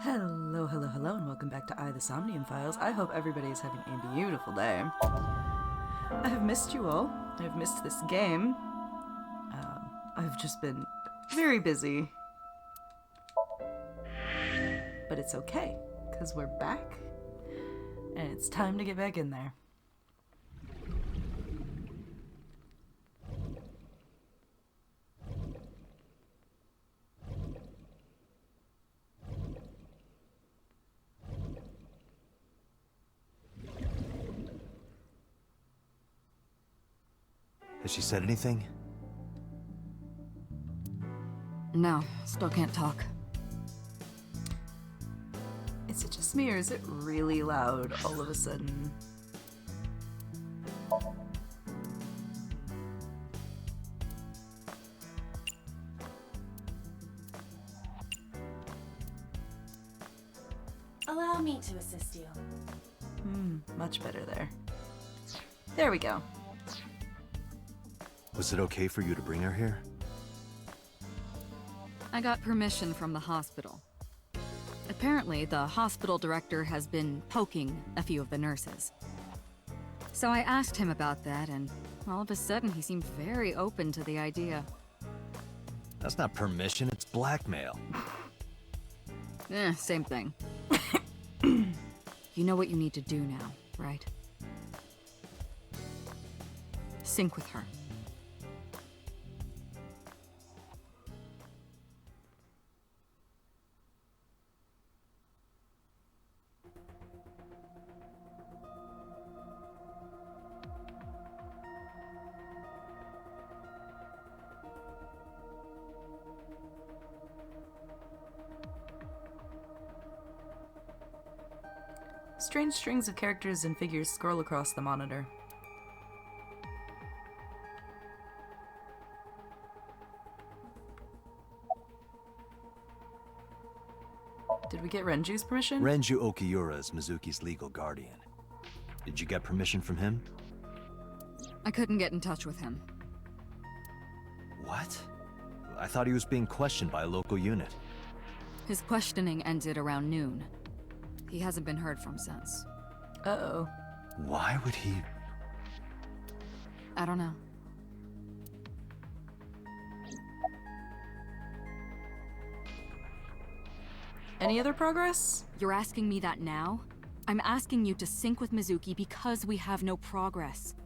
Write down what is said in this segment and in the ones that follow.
Hello, hello, hello, and welcome back to the Somnium Files. I hope everybody is having a beautiful day. I have missed you all. I've missed this game. I've just been very busy. But it's okay, because we're back, and it's time to get back in there. Has she said anything? No, still can't talk. Is it just me, or is it really loud all of a sudden? Allow me to assist you. Much better there. There we go. Was it okay for you to bring her here? I got permission from the hospital. Apparently, the hospital director has been poking a few of the nurses. So I asked him about that, and all of a sudden he seemed very open to the idea. That's not permission, it's blackmail. Same thing. You know what you need to do now, right? Sync with her. Strange strings of characters and figures scroll across the monitor. Did we get Renju's permission? Renju Okiura is Mizuki's legal guardian. Did you get permission from him? I couldn't get in touch with him. What? I thought he was being questioned by a local unit. His questioning ended around noon. He hasn't been heard from since. Uh-oh. Why would he... I don't know. Any other progress? You're asking me that now? I'm asking you to sync with Mizuki because we have no progress.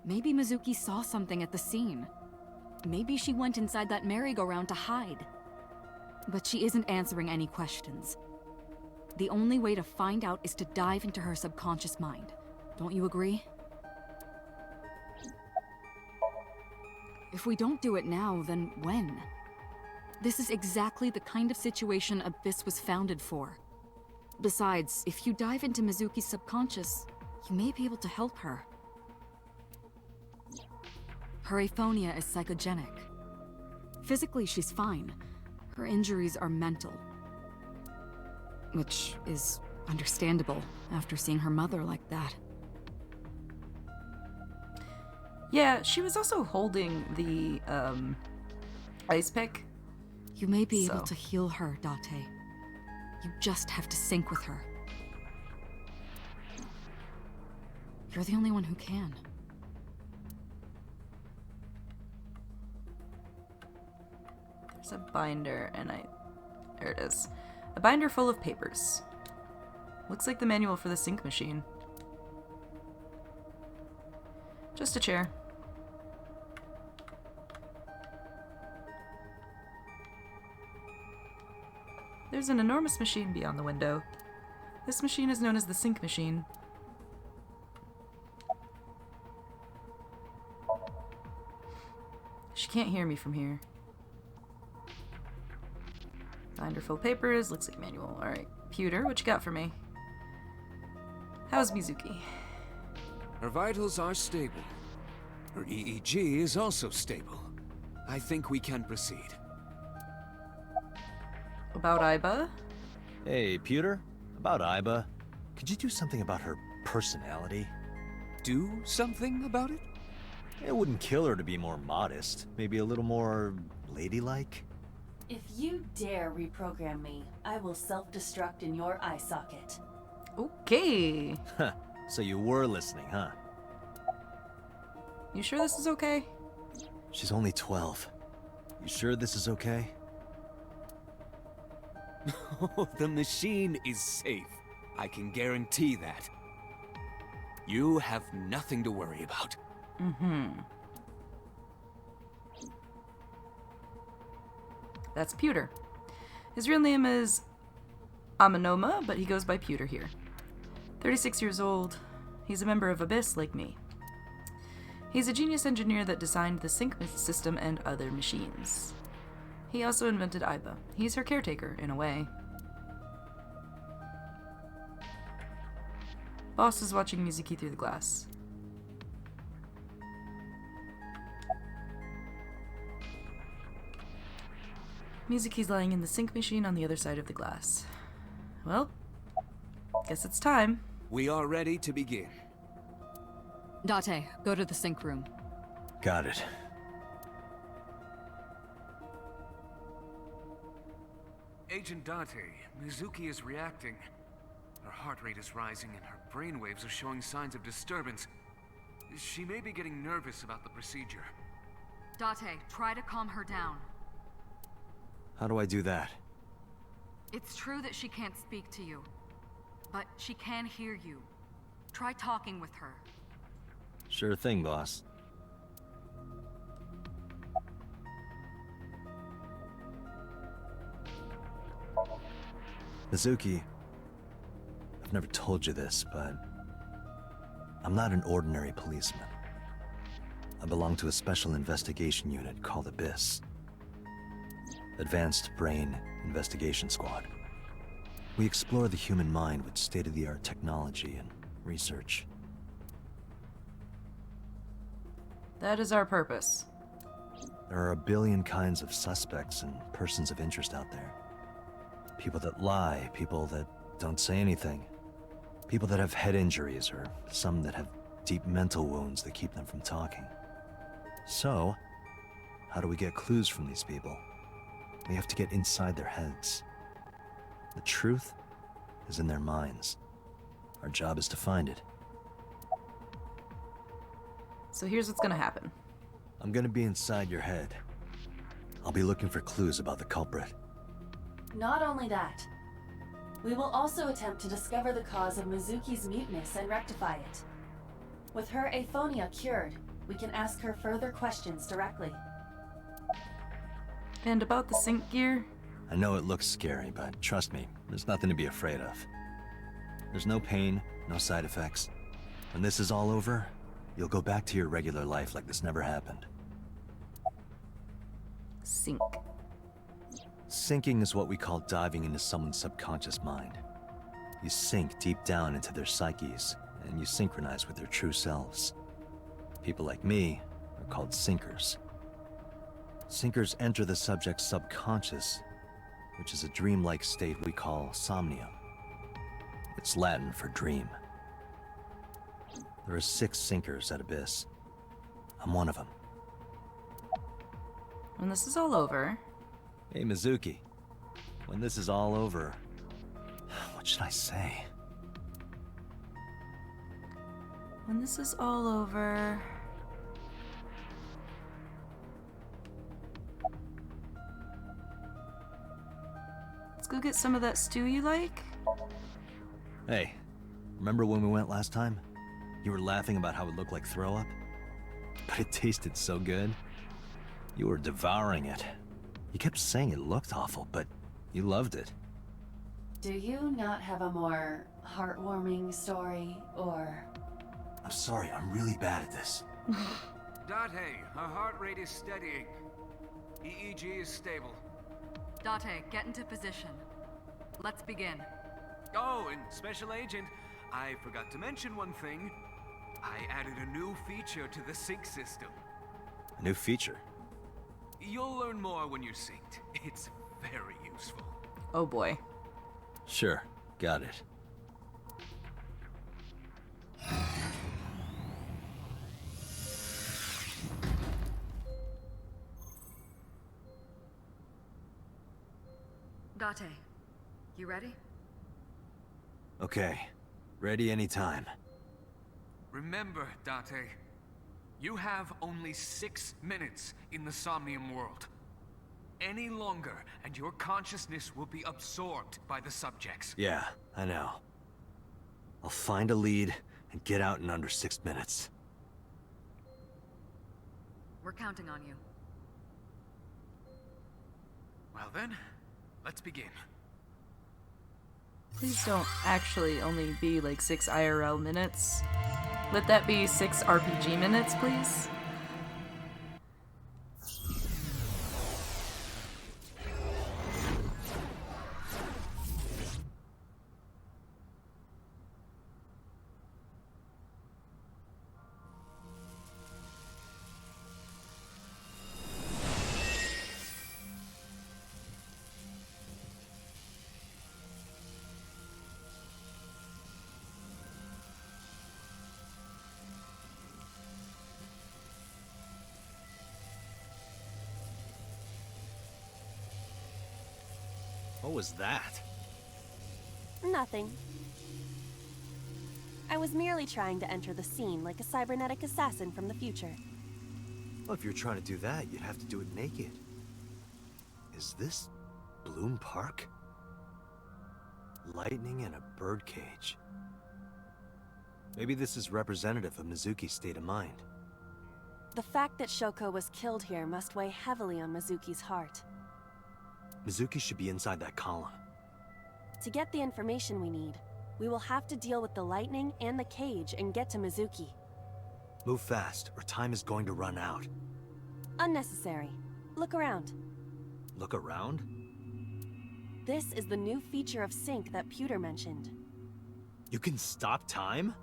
Maybe Mizuki saw something at the scene. Maybe she went inside that merry-go-round to hide. But she isn't answering any questions. The only way to find out is to dive into her subconscious mind. Don't you agree? If we don't do it now, then when? This is exactly the kind of situation Abyss was founded for. Besides, if you dive into Mizuki's subconscious, you may be able to help her. Her aphonia is psychogenic. Physically, she's fine. Her injuries are mental. Which is understandable after seeing her mother like that. Yeah, she was also holding the, ice pick. You may be able to heal her, Date. You just have to sync with her. You're the only one who can. There's a binder, and there it is. A binder full of papers. Looks like the manual for the sync machine. Just a chair. There's an enormous machine beyond the window. This machine is known as the sync machine. She can't hear me from here. Binder full of papers, looks like a manual. Alright. Pewter, what you got for me? How's Mizuki? Her vitals are stable. Her EEG is also stable. I think we can proceed. About Aiba? Hey, Pewter? About Aiba, could you do something about her personality? Do something about it? It wouldn't kill her to be more modest. Maybe a little more ladylike? If you dare reprogram me, I will self-destruct in your eye socket. Okay. Huh. So you were listening, huh? You sure this is okay? She's only 12. You sure this is okay? The machine is safe. I can guarantee that. You have nothing to worry about. That's Pewter. His real name is Amanoma, but he goes by Pewter here. 36 years old. He's a member of Abyss like me. He's a genius engineer that designed the sync system and other machines. He also invented Aiba. He's her caretaker, in a way. Boss is watching Mizuki through the glass. Mizuki's lying in the sync machine on the other side of the glass. Well, guess it's time. We are ready to begin. Date, go to the sync room. Got it. Agent Date, Mizuki is reacting. Her heart rate is rising and her brainwaves are showing signs of disturbance. She may be getting nervous about the procedure. Date, try to calm her down. How do I do that? It's true that she can't speak to you, but she can hear you. Try talking with her. Sure thing, boss. Mizuki, I've never told you this, but I'm not an ordinary policeman. I belong to a special investigation unit called Abyss. Advanced Brain Investigation Squad. We explore the human mind with state-of-the-art technology and research. That is our purpose. There are a billion kinds of suspects and persons of interest out there. People that lie, people that don't say anything. People that have head injuries, or some that have deep mental wounds that keep them from talking. So, how do we get clues from these people? We have to get inside their heads. The truth is in their minds. Our job is to find it. So here's what's gonna happen. I'm gonna be inside your head. I'll be looking for clues about the culprit. Not only that, we will also attempt to discover the cause of Mizuki's muteness and rectify it. With her aphonia cured, we can ask her further questions directly. And about the sync gear? I know it looks scary, but trust me, there's nothing to be afraid of. There's no pain, no side effects. When this is all over, you'll go back to your regular life like this never happened. Sync. Sinking is what we call diving into someone's subconscious mind. You sink deep down into their psyches, and you synchronize with their true selves. People like me are called sinkers. Sinkers enter the subject's subconscious, which is a dreamlike state we call somnium. It's Latin for dream. There are 6 sinkers at Abyss. I'm one of them. When this is all over, Hey, Mizuki. When this is all over, what should I say? when this is all over... Let's go get some of that stew you like? Hey, remember when we went last time? You were laughing about how it looked like throw up? But it tasted so good. You were devouring it. You kept saying it looked awful, but you loved it. Do you not have a more heartwarming story, or... I'm sorry, I'm really bad at this. Date, her heart rate is steadying. EEG is stable. Date, get into position. Let's begin. Oh, and Special Agent, I forgot to mention one thing. I added a new feature to the sync system. A new feature. You'll learn more when you're synced. It's very useful. Oh boy. Sure, got it. Date, you ready? Okay. Ready anytime. Remember, Date, you have only 6 minutes in the Somnium world. Any longer, and your consciousness will be absorbed by the subjects. Yeah, I know. I'll find a lead and get out in under 6 minutes. We're counting on you. Well then, let's begin. Please don't actually only be like 6 IRL minutes. Let that be 6 RPG minutes, please. What was that? Nothing. I was merely trying to enter the scene like a cybernetic assassin from the future. Well, if you're trying to do that, you'd have to do it naked. Is this Bloom Park? Lightning in a birdcage. Maybe this is representative of Mizuki's state of mind. The fact that Shoko was killed here must weigh heavily on Mizuki's heart. Mizuki should be inside that column. To get the information we need, we will have to deal with the lightning and the cage and get to Mizuki. Move fast, or time is going to run out. Unnecessary. Look around. Look around? This is the new feature of Sync that Pewter mentioned. You can stop time?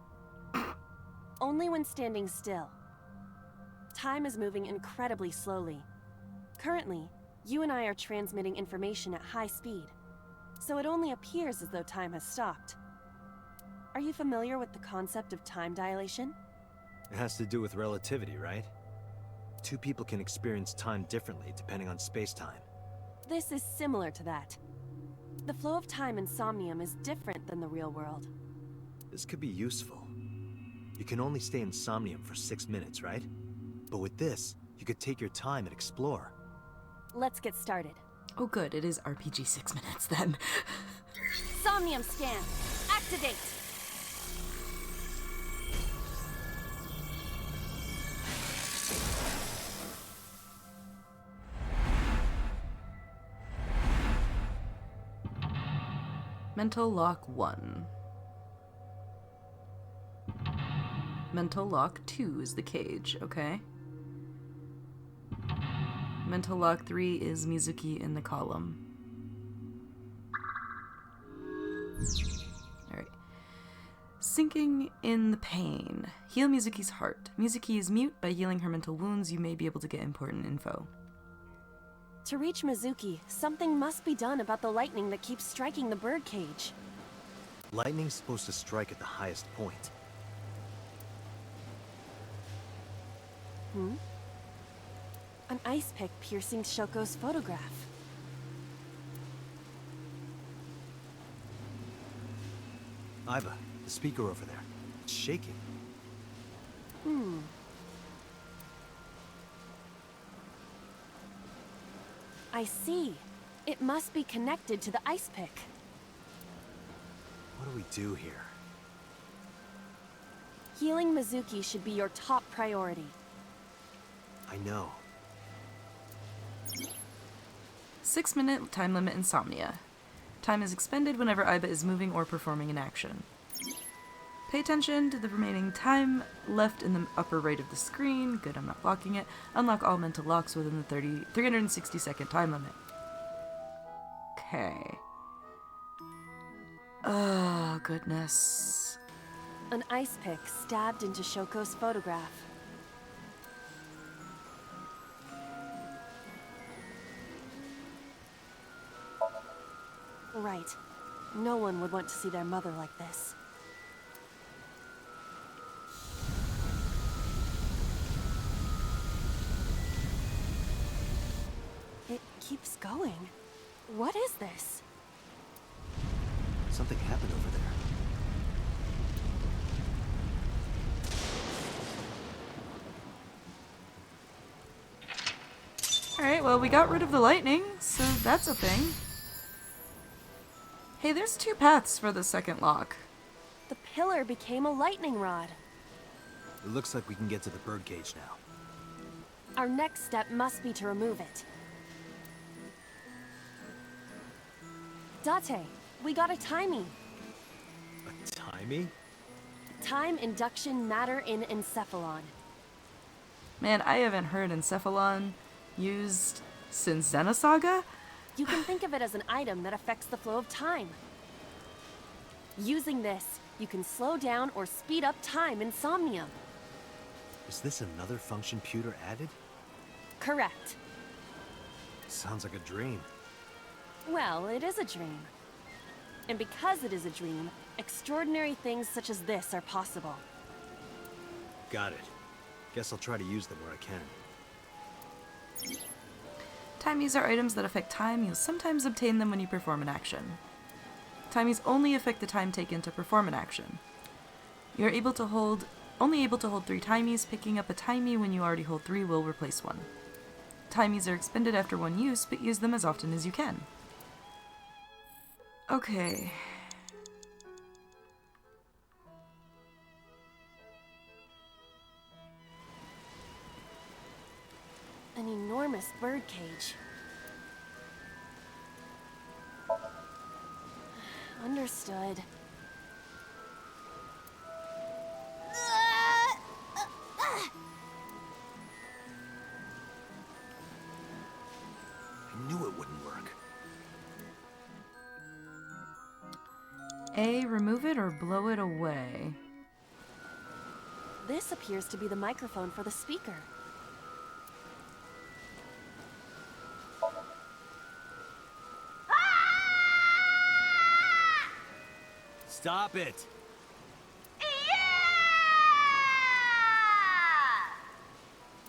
Only when standing still. Time is moving incredibly slowly. Currently, you and I are transmitting information at high speed, so it only appears as though time has stopped. Are you familiar with the concept of time dilation? It has to do with relativity, right? Two people can experience time differently depending on space-time. This is similar to that. The flow of time in Somnium is different than the real world. This could be useful. You can only stay in Somnium for 6 minutes, right? But with this, you could take your time and explore. Let's get started. Oh good, it is RPG 6 minutes then. Somnium scan! Activate! Mental Lock 1. Mental Lock 2 is the cage, okay? Mental Lock 3 is Mizuki in the column. Alright. Sinking in the pain. Heal Mizuki's heart. Mizuki is mute. By healing her mental wounds, you may be able to get important info. To reach Mizuki, something must be done about the lightning that keeps striking the birdcage. Lightning's supposed to strike at the highest point. An ice pick piercing Shoko's photograph. Iva, the speaker over there. It's shaking. I see. It must be connected to the ice pick. What do we do here? Healing Mizuki should be your top priority. I know. 6-minute time limit insomnia. Time is expended whenever Iba is moving or performing an action. Pay attention to the remaining time left in the upper right of the screen. Good, I'm not blocking it. Unlock all mental locks within the 360-second time limit. Okay. Oh, goodness. An ice pick stabbed into Shoko's photograph. Right. No one would want to see their mother like this. It keeps going. What is this? Something happened over there. Alright, well, we got rid of the lightning, so that's a thing. Hey, there's 2 paths for the second lock. The pillar became a lightning rod. It looks like we can get to the birdcage now. Our next step must be to remove it. Date, we got a timing. A timey? Time induction matter in encephalon. Man, I haven't heard Encephalon used since Xenosaga? You can think of it as an item that affects the flow of time. Using this, you can slow down or speed up time in Somnium. Is this another function Pewter added? Correct. Sounds like a dream. Well, it is a dream. And because it is a dream, extraordinary things such as this are possible. Got it. Guess I'll try to use them where I can. Timies are items that affect time. You'll sometimes obtain them when you perform an action. Timies only affect the time taken to perform an action. You're only able to hold 3 timies. Picking up a timie when you already hold 3 will replace one. Timies are expended after one use, but use them as often as you can. Okay. An enormous birdcage. Understood. I knew it wouldn't work. A, remove it or blow it away. This appears to be the microphone for the speaker. Stop it!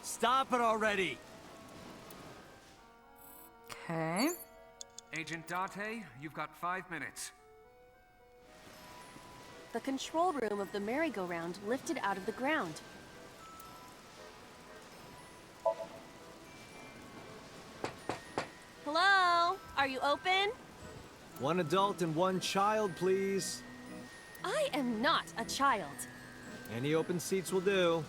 Stop it already! Okay. Agent Date, you've got 5 minutes. The control room of the merry-go-round lifted out of the ground. Hello? Are you open? 1 adult and 1 child, please. I am not a child. Any open seats will do.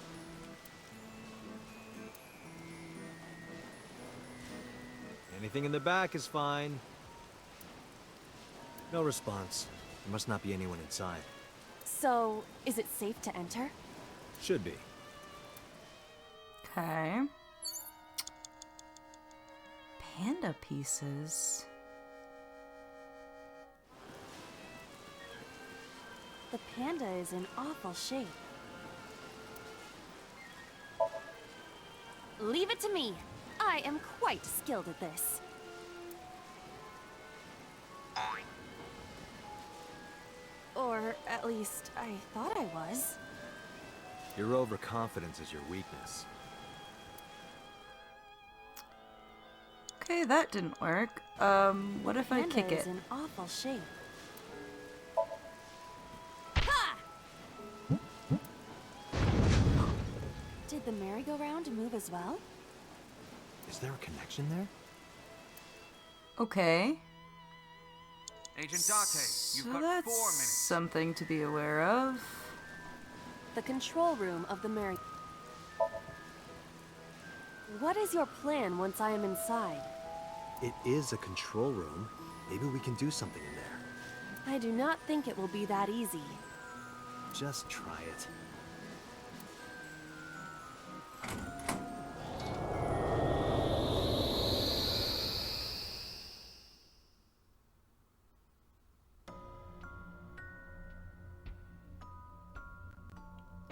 Anything in the back is fine. No response. There must not be anyone inside. So, is it safe to enter? Should be. Okay. Panda pieces. The panda is in awful shape. Leave it to me. I am quite skilled at this. Or at least, I thought I was. Your overconfidence is your weakness. Okay, that didn't work. What if I Panda kick is it? in awful shape. Ha! Did the merry-go-round move as well? Is there a connection there? Okay. Agent Date, you've So got that's 4 minutes. something to be aware of. The control room of the merry... What is your plan once I am inside? It is a control room. Maybe we can do something in there. I do not think it will be that easy. Just try it.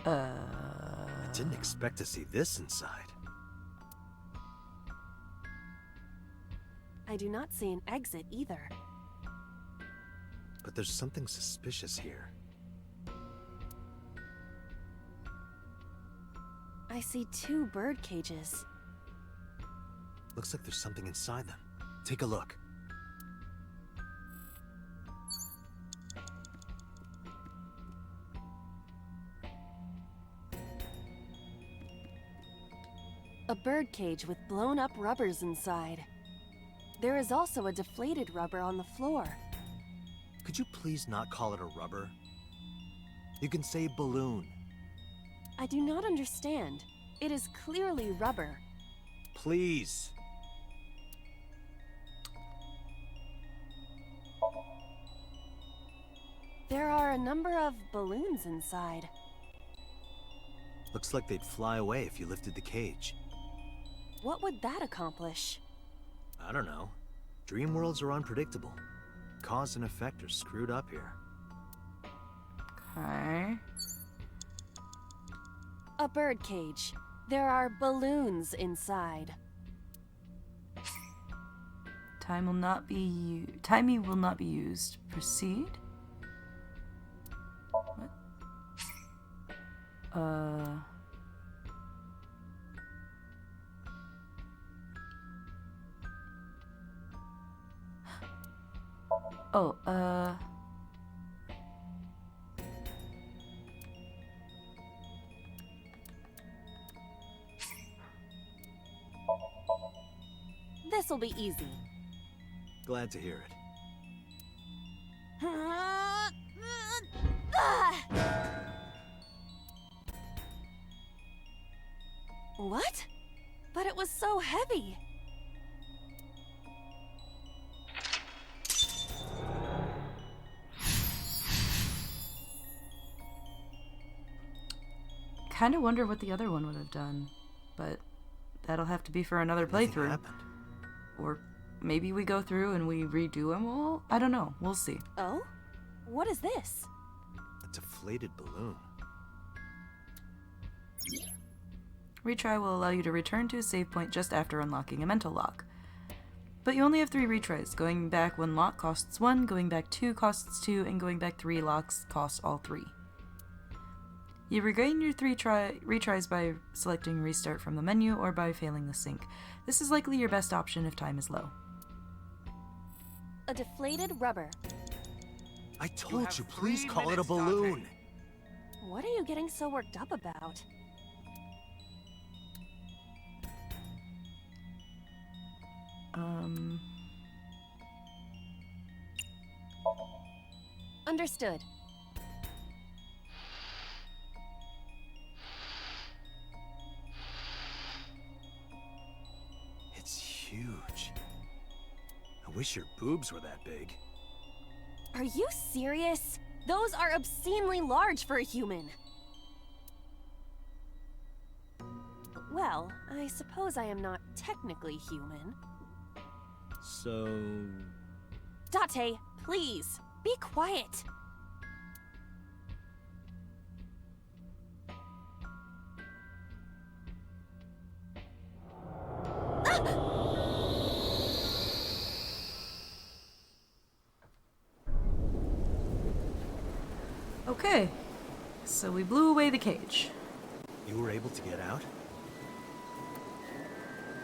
I didn't expect to see this inside. I do not see an exit either. But there's something suspicious here. I see 2 bird cages. Looks like there's something inside them. Take a look. A birdcage with blown-up rubbers inside. There is also a deflated rubber on the floor. Could you please not call it a rubber? You can say balloon. I do not understand. It is clearly rubber. Please. There are a number of balloons inside. Looks like they'd fly away if you lifted the cage. What would that accomplish? I don't know. Dream worlds are unpredictable. Cause and effect are screwed up here. Okay. A birdcage. There are balloons inside. Timey will not be used. Proceed? What? Oh, This'll be easy. Glad to hear it. What? But it was so heavy. kind of wonder what the other one would have done, but that'll have to be for another Nothing playthrough. happened. Or maybe we go through and we redo them all? I don't know. We'll see. Oh? What is this? A deflated balloon. Retry will allow you to return to a save point just after unlocking a mental lock. But you only have 3 retries. Going back 1 lock costs 1, going back 2 costs 2, and going back 3 locks cost all 3. You regain your 3 retries by selecting restart from the menu or by failing the sync. This is likely your best option if time is low. A deflated rubber. I told you, have please 3 call it a minutes, Dante. balloon. What are you getting so worked up about? Understood. It's huge. I wish your boobs were that big. Are you serious? Those are obscenely large for a human. Well, I suppose I am not technically human. So... Date, please, be quiet. Okay, so we blew away the cage. You were able to get out?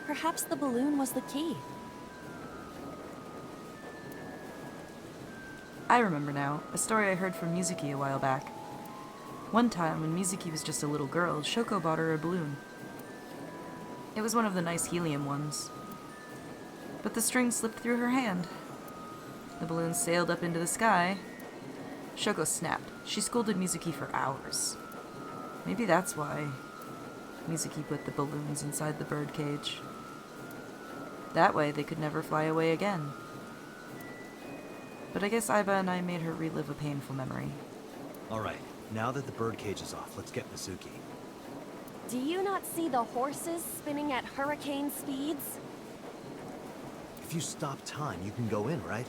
Perhaps the balloon was the key. I remember now, a story I heard from Mizuki a while back. One time, when Mizuki was just a little girl, Shoko bought her a balloon. It was one of the nice helium ones. But the string slipped through her hand. The balloon sailed up into the sky. Shoko snapped. She scolded Mizuki for hours. Maybe that's why Mizuki put the balloons inside the birdcage. That way they could never fly away again. But I guess Aiba and I made her relive a painful memory. Alright, now that the birdcage is off, let's get Mizuki. Do you not see the horses spinning at hurricane speeds? If you stop time, you can go in, right?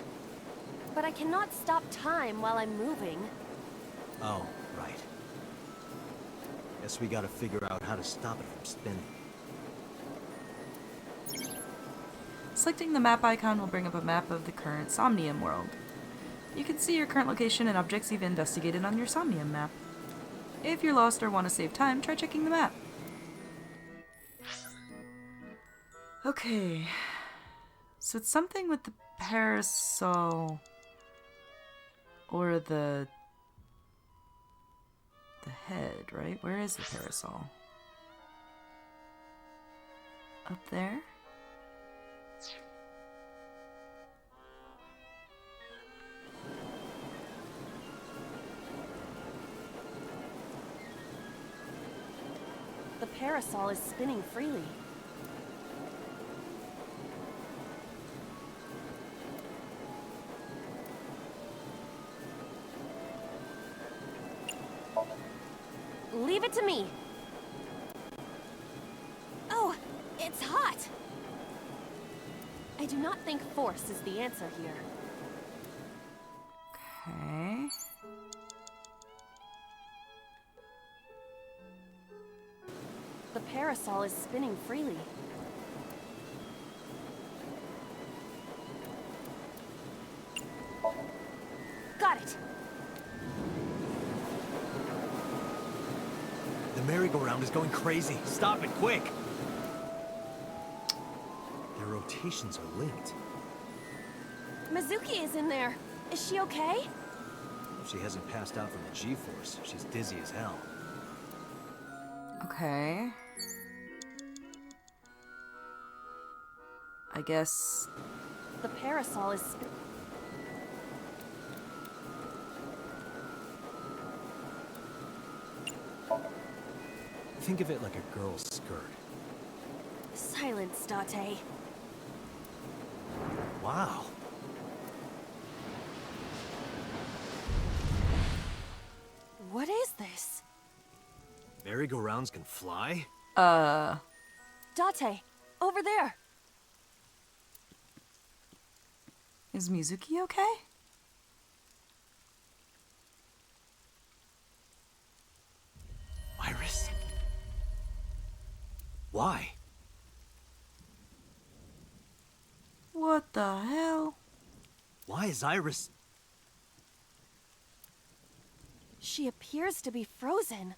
But I cannot stop time while I'm moving. Oh, right. Guess we gotta figure out how to stop it from spinning. Selecting the map icon will bring up a map of the current Somnium world. You can see your current location and objects you've investigated on your Somnium map. If you're lost or want to save time, try checking the map. Okay, so it's something with the parasol or the head, right? Where is the parasol? up there. The parasol is spinning freely. Leave it to me. Oh, it's hot. I do not think force is the answer here. Okay. The parasol is spinning freely. Got it. The merry-go-round is going crazy. Stop it, quick! Their rotations are linked. Mizuki is in there. Is she okay? If she hasn't passed out from the G-force, she's dizzy as hell. Okay. I guess... The parasol is Think of it like a girl's skirt. Silence, Date. Wow. What is this? Merry-go-rounds can fly? Date, over there. Is Mizuki okay? Iris? Why? What the hell? Why is Iris... She appears to be frozen.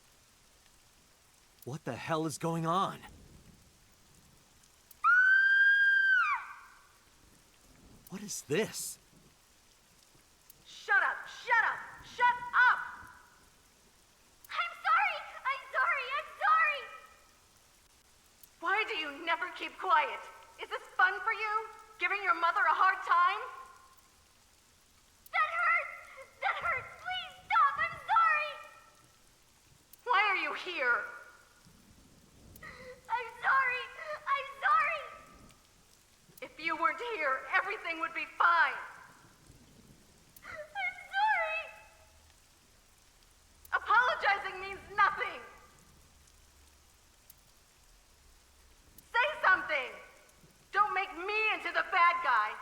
What the hell is going on? What is this? Shut up! Shut up! Shut up! I'm sorry! I'm sorry! I'm sorry! Why do you never keep quiet? Is this fun for you? Giving your mother a hard time? That hurts! That hurts! Please stop! I'm sorry! Why are you here? I'm sorry! I'm sorry! If you weren't here, everything would be fine. I'm sorry! Apologizing means nothing! Say something! Don't make me into the bad guy!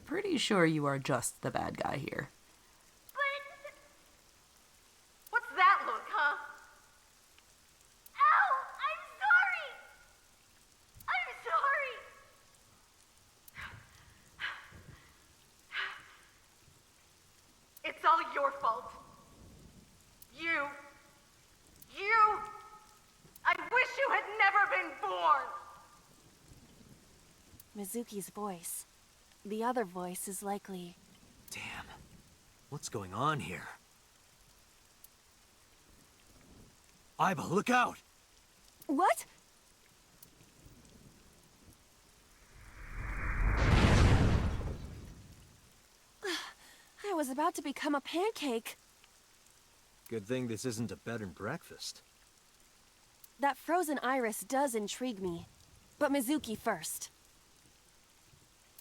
Pretty sure you are just the bad guy here. But... What's that look, huh? Ow! I'm sorry! I'm sorry! It's all your fault. You... I wish you had never been born! Mizuki's voice. The other voice is likely... Damn. What's going on here? Aiba, look out! What? I was about to become a pancake. Good thing this isn't a bed and breakfast. That frozen iris does intrigue me. But Mizuki first.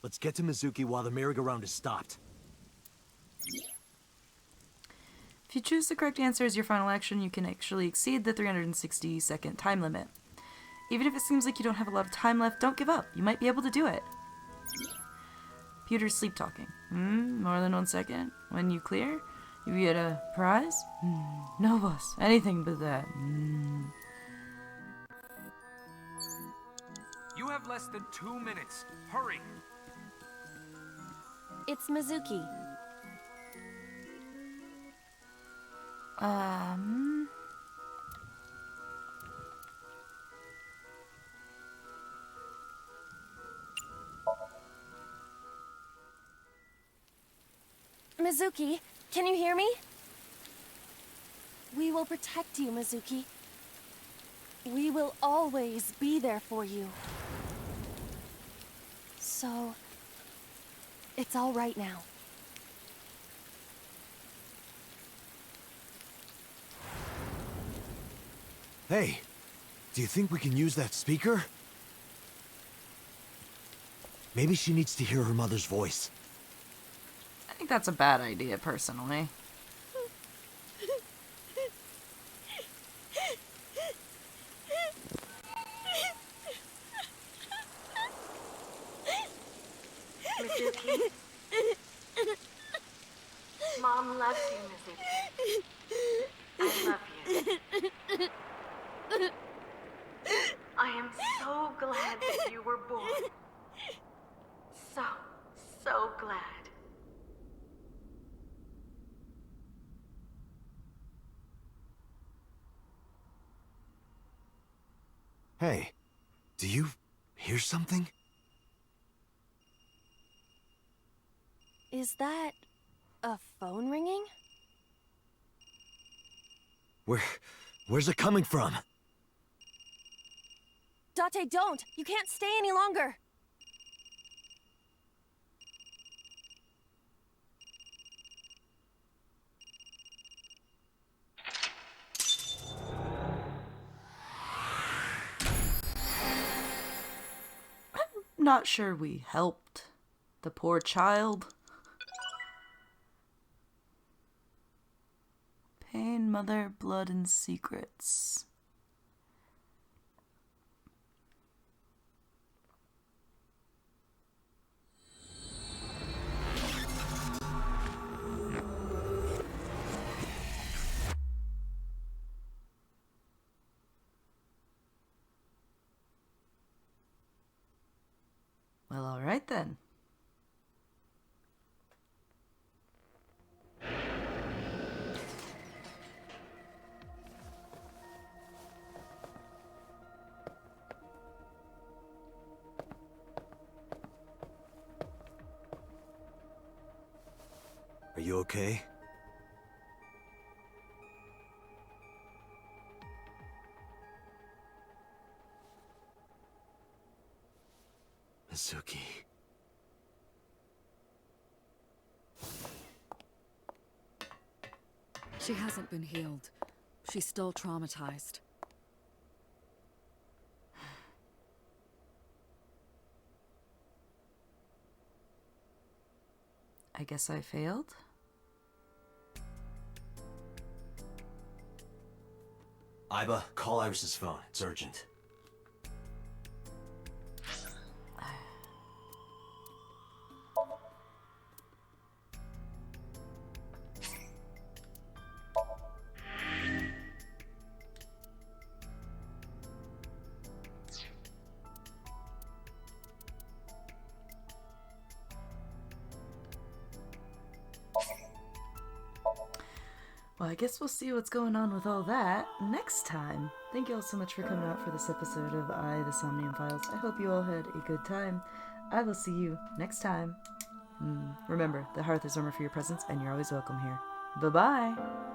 Let's get to Mizuki while the merry-go-round is stopped. If you choose the correct answer as your final action, you can actually exceed the 360-second time limit. Even if it seems like you don't have a lot of time left, don't give up. You might be able to do it. Pewter's sleep-talking. More than 1 second? When you clear, you get a prize? No, boss. Anything but that. You have less than 2 minutes. Hurry! It's Mizuki. Mizuki, can you hear me? We will protect you, Mizuki. We will always be there for you. So, it's all right now. Hey, do you think we can use that speaker? Maybe she needs to hear her mother's voice. I think that's a bad idea, personally. Mizuki? Mom loves you, Mizuki. I love you. I am so glad that you were born. So glad. Hey, do you hear something? Is that a phone ringing? Where's it coming from? Date, don't! You can't stay any longer! Not sure we helped the poor child. Pain, mother, blood, and secrets. Well, alright then. Are you okay? Mizuki. She hasn't been healed. She's still traumatized. I guess I failed? Iba, call Iris's phone. It's urgent. Well, I guess we'll see what's going on with all that next time. Thank you all so much for coming out for this episode of the Somnium Files. I hope you all had a good time. I will see you next time. Remember, the hearth is warmer for your presence, and you're always welcome here. Bye-bye!